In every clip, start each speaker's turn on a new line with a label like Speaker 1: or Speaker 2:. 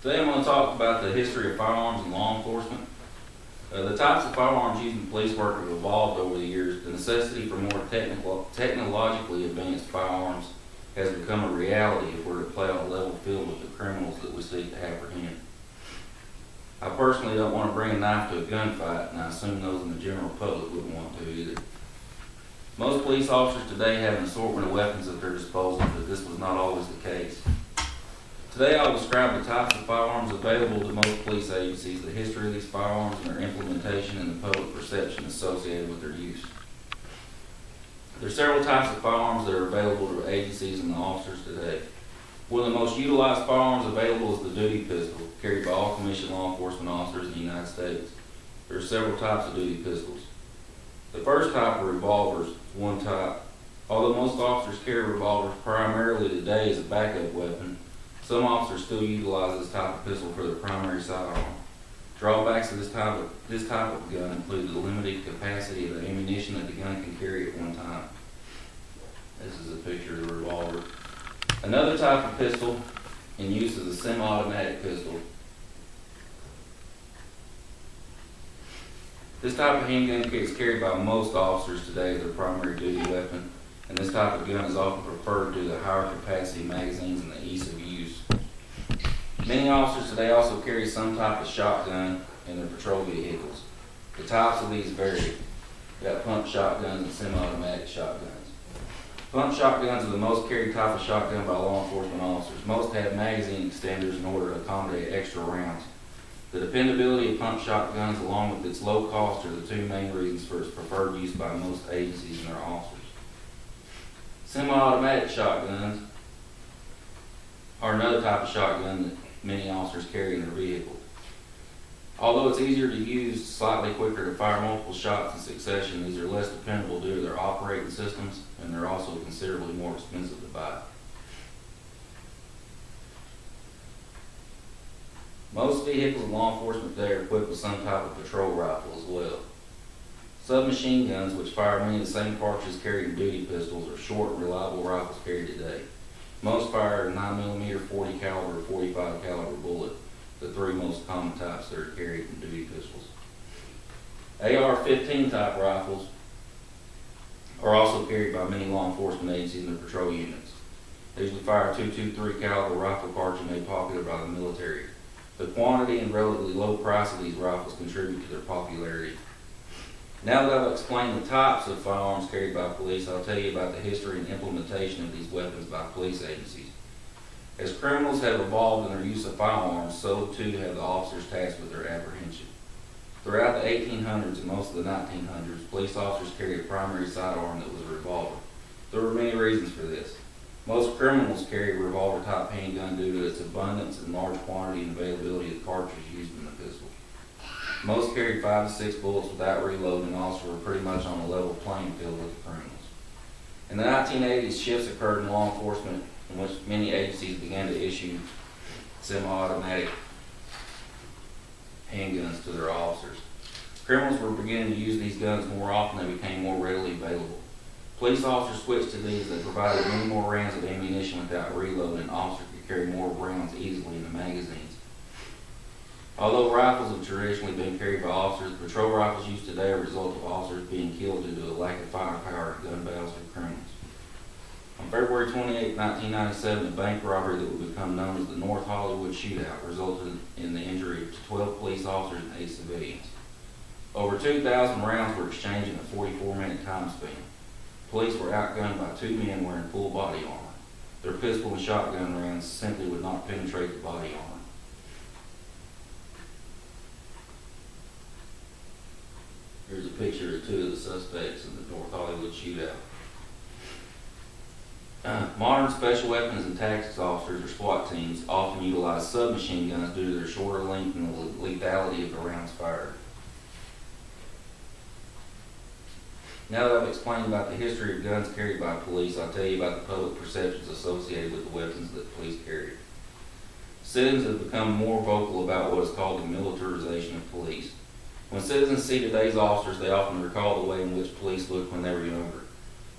Speaker 1: Today I'm going to talk about the history of firearms and law enforcement. The types of firearms used in police work have evolved over the years. The necessity for more technologically advanced firearms has become a reality if we're to play on a level field with the criminals that we seek to apprehend. I personally don't want to bring a knife to a gunfight, and I assume those in the general public wouldn't want to either. Most police officers today have an assortment of weapons at their disposal, but this was not always the case. Today I'll describe the types of firearms available to most police agencies, the history of these firearms and their implementation, and the public perception associated with their use. There are several types of firearms that are available to agencies and the officers today. One of the most utilized firearms available is the duty pistol, carried by all commissioned law enforcement officers in the United States. There are several types of duty pistols. The first type are revolvers, one type. Although most officers carry revolvers primarily today as a backup weapon, some officers still utilize this type of pistol for their primary sidearm. Drawbacks of this type of gun include the limited capacity of the ammunition that the gun can carry at one time. This is a picture of the revolver. Another type of pistol in use is a semi-automatic pistol. This type of handgun is carried by most officers today as their primary duty weapon, and this type of gun is often preferred due to the higher capacity magazines and the ease of use. Many officers today also carry some type of shotgun in their patrol vehicles. The types of these vary. We've got pump shotguns and semi-automatic shotguns. Pump shotguns are the most carried type of shotgun by law enforcement officers. Most have magazine extenders in order to accommodate extra rounds. The dependability of pump shotguns along with its low cost are the two main reasons for its preferred use by most agencies and their officers. Semi-automatic shotguns are another type of shotgun that many officers carry in their vehicle. Although it's easier to use, slightly quicker to fire multiple shots in succession, these are less dependable due to their operating systems, and they're also considerably more expensive to buy. Most vehicles in law enforcement today are equipped with some type of patrol rifle as well. Submachine guns, which fire many of the same cartridges carried in duty pistols, are short and reliable rifles carried today. Most fire a 9mm, 40 caliber, or 45 caliber bullet, the three most common types that are carried in duty pistols. AR-15 type rifles are also carried by many law enforcement agencies and their patrol units. They usually fire a .223 caliber rifle cartridge made popular by the military. The quantity and relatively low price of these rifles contribute to their popularity. Now that I've explained the types of firearms carried by police, I'll tell you about the history and implementation of these weapons by police agencies. As criminals have evolved in their use of firearms, so too have the officers tasked with their apprehension. Throughout the 1800s and most of the 1900s, police officers carried a primary sidearm that was a revolver. There were many reasons for this. Most criminals carry a revolver-type handgun due to its abundance and large quantity and availability of the cartridge used in the pistol. Most carried 5 to 6 bullets without reloading, and also were pretty much on a level playing field with the criminals. In the 1980s, shifts occurred in law enforcement in which many agencies began to issue semi-automatic handguns to their officers. Criminals were beginning to use these guns more often and they became more readily available. Police officers switched to these that provided many more rounds of ammunition without reloading, and officers could carry more rounds easily in the magazines. Although rifles have traditionally been carried by officers, patrol rifles used today are a result of officers being killed due to a lack of firepower in gun battles with criminals. On February 28, 1997, a bank robbery that would become known as the North Hollywood Shootout resulted in the injury of 12 police officers and 8 civilians. Over 2,000 rounds were exchanged in a 44-minute time span. Police were outgunned by 2 men wearing full body armor. Their pistol and shotgun rounds simply would not penetrate the body armor. Here's a picture of 2 of the suspects in the North Hollywood Shootout. Modern special weapons and tactics officers or SWAT teams often utilize submachine guns due to their shorter length and the lethality of the rounds fired. Now that I've explained about the history of guns carried by police, I'll tell you about the public perceptions associated with the weapons that police carry. Citizens have become more vocal about what is called the militarization of police. When citizens see today's officers, they often recall the way in which police looked when they were younger.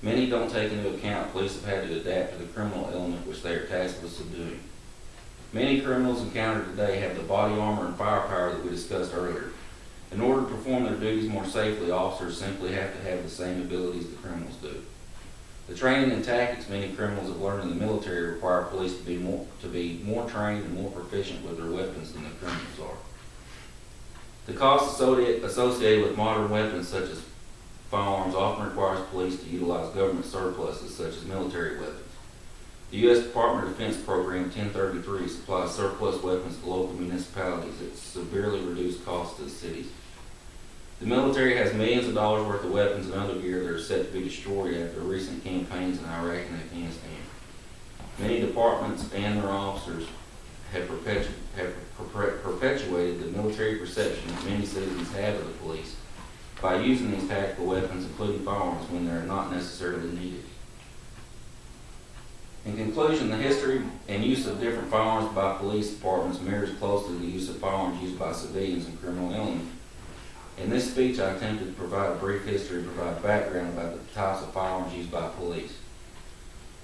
Speaker 1: Many don't take into account police have had to adapt to the criminal element which they are tasked with subduing. Many criminals encountered today have the body armor and firepower that we discussed earlier. In order to perform their duties more safely, officers simply have to have the same abilities that criminals do. The training and tactics many criminals have learned in the military require police to be more trained and more proficient with their weapons than the criminals are. The costs associated with modern weapons such as firearms often requires police to utilize government surpluses such as military weapons. The U.S. Department of Defense Program 1033 supplies surplus weapons to local municipalities at severely reduced costs to the cities. The military has millions of dollars worth of weapons and other gear that are set to be destroyed after recent campaigns in Iraq and Afghanistan. Many departments and their officers have perpetuated the military perception that many citizens have of the police by using these tactical weapons, including firearms, when they are not necessarily needed. In conclusion, the history and use of different firearms by police departments mirrors closely the use of firearms used by civilians and criminal elements. In this speech, I attempted to provide a brief history and provide background about the types of firearms used by police.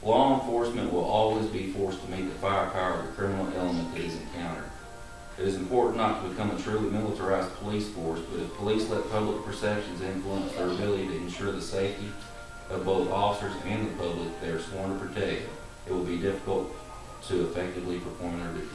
Speaker 1: Law enforcement will always be forced to meet the firepower of the criminal element that is encountered. It is important not to become a truly militarized police force, but if police let public perceptions influence their ability to ensure the safety of both officers and the public they are sworn to protect, it will be difficult to effectively perform their duties.